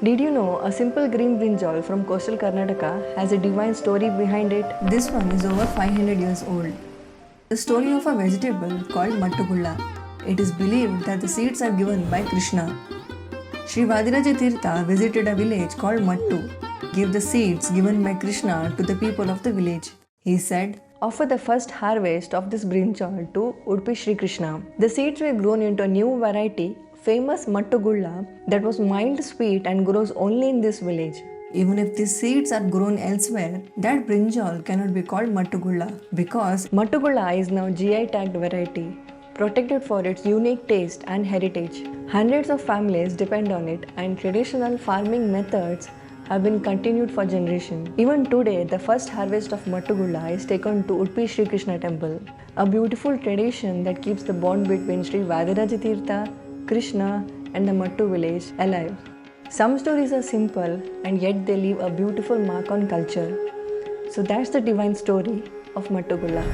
Did you know a simple green brinjal from coastal Karnataka has a divine story behind it? This one is over 500 years old. The story of a vegetable called Mattu Gulla. It is believed that the seeds are given by Krishna. Sri Vadiraja Tirtha visited a village called Mattu, gave the seeds given by Krishna to the people of the village. He said, "Offer the first harvest of this brinjal to Udupi Sri Krishna." The seeds were grown into a new variety, famous Mattu Gulla, that was mild, sweet, and grows only in this village. Even if these seeds are grown elsewhere, that brinjal cannot be called Mattu Gulla because Mattu Gulla is now GI tagged variety, protected for its unique taste and heritage. Hundreds of families depend on it, and traditional farming methods have been continued for generations. Even today, the first harvest of Mattu Gulla is taken to Udupi Sri Krishna Temple, a beautiful tradition that keeps the bond between Sri Vadiraja Tirtha, Krishna, and the Mattu village alive. Some stories are simple and yet they leave a beautiful mark on culture. So that's the divine story of Mattu Gulla.